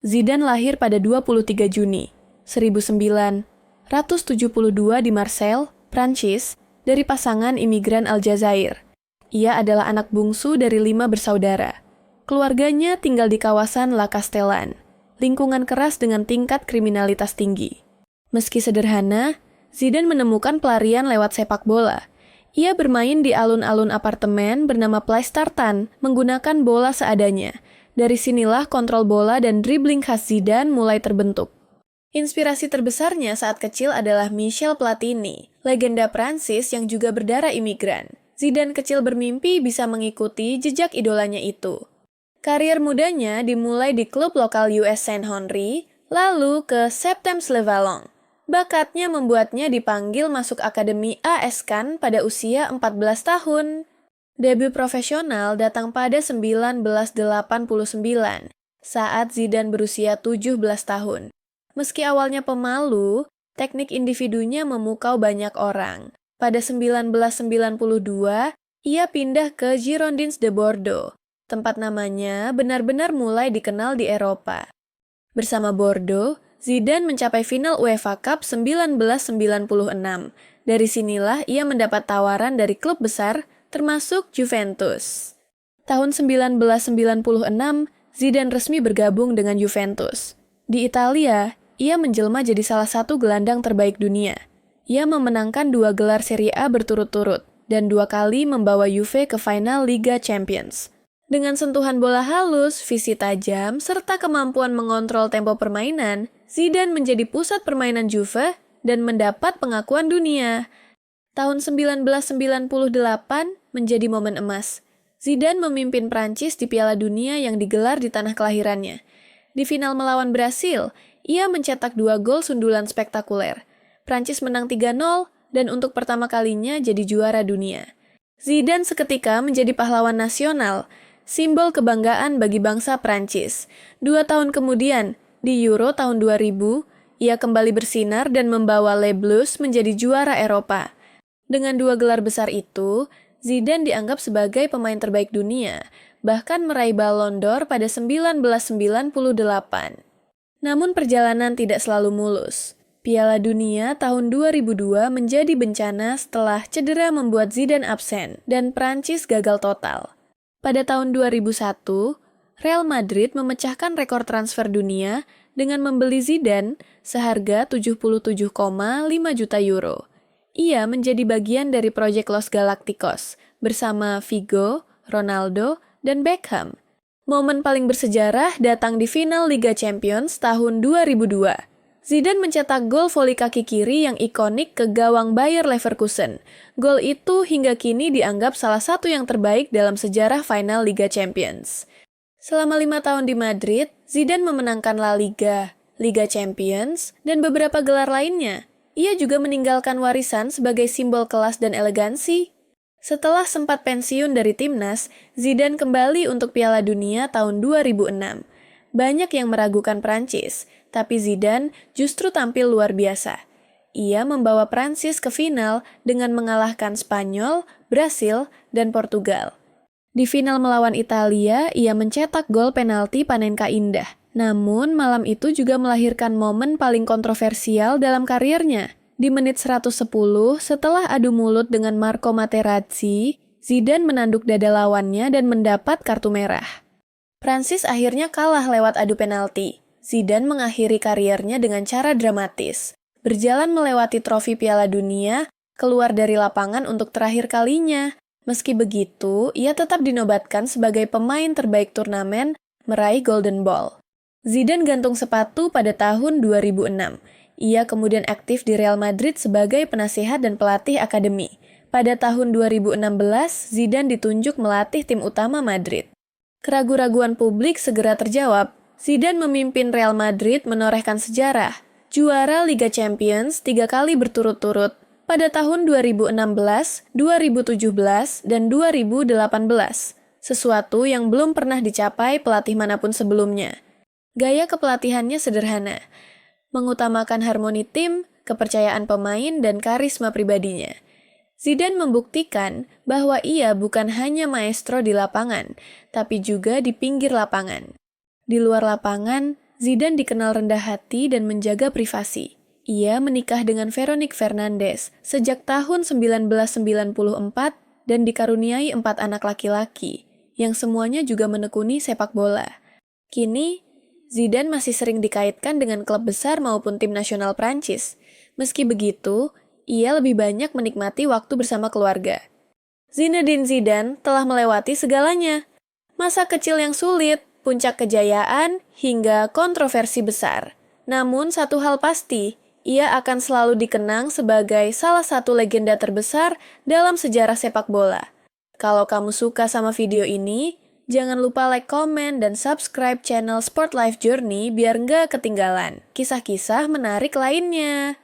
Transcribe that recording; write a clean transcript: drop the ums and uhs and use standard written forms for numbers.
Zidane lahir pada 23 Juni 1972 di Marseille, Prancis, dari pasangan imigran Aljazair. Ia adalah anak bungsu dari 5 bersaudara. Keluarganya tinggal di kawasan La Castellane, lingkungan keras dengan tingkat kriminalitas tinggi. Meski sederhana, Zidane menemukan pelarian lewat sepak bola. Ia bermain di alun-alun apartemen bernama Place Tartan, menggunakan bola seadanya. Dari sinilah kontrol bola dan dribbling khas Zidane mulai terbentuk. Inspirasi terbesarnya saat kecil adalah Michel Platini, legenda Prancis yang juga berdarah imigran. Zidane kecil bermimpi bisa mengikuti jejak idolanya itu. Karier mudanya dimulai di klub lokal US Saint-Henri, lalu ke Septems-le-Vallon. Bakatnya membuatnya dipanggil masuk Akademi AS Cannes pada usia 14 tahun. Debut profesional datang pada 1989, saat Zidane berusia 17 tahun. Meski awalnya pemalu, teknik individunya memukau banyak orang. Pada 1992, ia pindah ke Girondins de Bordeaux. Tempat namanya benar-benar mulai dikenal di Eropa. Bersama Bordeaux, Zidane mencapai final UEFA Cup 1996. Dari sinilah ia mendapat tawaran dari klub besar, termasuk Juventus. Tahun 1996, Zidane resmi bergabung dengan Juventus. Di Italia, ia menjelma jadi salah satu gelandang terbaik dunia. Ia memenangkan 2 gelar Serie A berturut-turut, dan 2 kali membawa Juve ke final Liga Champions. Dengan sentuhan bola halus, visi tajam, serta kemampuan mengontrol tempo permainan, Zidane menjadi pusat permainan Juve dan mendapat pengakuan dunia. Tahun 1998 menjadi momen emas. Zidane memimpin Prancis di Piala Dunia yang digelar di tanah kelahirannya. Di final melawan Brasil, ia mencetak 2 gol sundulan spektakuler. Prancis menang 3-0 dan untuk pertama kalinya jadi juara dunia. Zidane seketika menjadi pahlawan nasional, simbol kebanggaan bagi bangsa Prancis. 2 tahun kemudian, di Euro tahun 2000, ia kembali bersinar dan membawa Les Bleus menjadi juara Eropa. Dengan 2 gelar besar itu, Zidane dianggap sebagai pemain terbaik dunia, bahkan meraih Ballon d'Or pada 1998. Namun perjalanan tidak selalu mulus. Piala Dunia tahun 2002 menjadi bencana setelah cedera membuat Zidane absen dan Prancis gagal total. Pada tahun 2001, Real Madrid memecahkan rekor transfer dunia dengan membeli Zidane seharga 77,5 juta euro. Ia menjadi bagian dari proyek Los Galacticos bersama Figo, Ronaldo, dan Beckham. Momen paling bersejarah datang di final Liga Champions tahun 2002. Zidane mencetak gol voli kaki kiri yang ikonik ke gawang Bayer Leverkusen. Gol itu hingga kini dianggap salah satu yang terbaik dalam sejarah final Liga Champions. Selama 5 tahun di Madrid, Zidane memenangkan La Liga, Liga Champions, dan beberapa gelar lainnya. Ia juga meninggalkan warisan sebagai simbol kelas dan elegansi. Setelah sempat pensiun dari timnas, Zidane kembali untuk Piala Dunia tahun 2006. Banyak yang meragukan Prancis, tapi Zidane justru tampil luar biasa. Ia membawa Prancis ke final dengan mengalahkan Spanyol, Brasil, dan Portugal. Di final melawan Italia, ia mencetak gol penalti Panenka indah. Namun, malam itu juga melahirkan momen paling kontroversial dalam kariernya. Di menit 110, setelah adu mulut dengan Marco Materazzi, Zidane menanduk dada lawannya dan mendapat kartu merah. Prancis akhirnya kalah lewat adu penalti. Zidane mengakhiri kariernya dengan cara dramatis. Berjalan melewati trofi Piala Dunia, keluar dari lapangan untuk terakhir kalinya. Meski begitu, ia tetap dinobatkan sebagai pemain terbaik turnamen, meraih Golden Ball. Zidane gantung sepatu pada tahun 2006. Ia kemudian aktif di Real Madrid sebagai penasihat dan pelatih akademi. Pada tahun 2016, Zidane ditunjuk melatih tim utama Madrid. Keraguan-raguan publik segera terjawab. Zidane memimpin Real Madrid menorehkan sejarah. Juara Liga Champions 3 kali berturut-turut pada tahun 2016, 2017, dan 2018. Sesuatu yang belum pernah dicapai pelatih manapun sebelumnya. Gaya kepelatihannya sederhana, mengutamakan harmoni tim, kepercayaan pemain, dan karisma pribadinya. Zidane membuktikan bahwa ia bukan hanya maestro di lapangan, tapi juga di pinggir lapangan. Di luar lapangan, Zidane dikenal rendah hati dan menjaga privasi. Ia menikah dengan Veronique Fernandes sejak tahun 1994 dan dikaruniai 4 anak laki-laki, yang semuanya juga menekuni sepak bola. Kini, Zidane masih sering dikaitkan dengan klub besar maupun tim nasional Prancis. Meski begitu, ia lebih banyak menikmati waktu bersama keluarga. Zinedine Zidane telah melewati segalanya. Masa kecil yang sulit, puncak kejayaan, hingga kontroversi besar. Namun satu hal pasti, ia akan selalu dikenang sebagai salah satu legenda terbesar dalam sejarah sepak bola. Kalau kamu suka sama video ini, jangan lupa like, komen, dan subscribe channel Sport Life Journey biar nggak ketinggalan kisah-kisah menarik lainnya.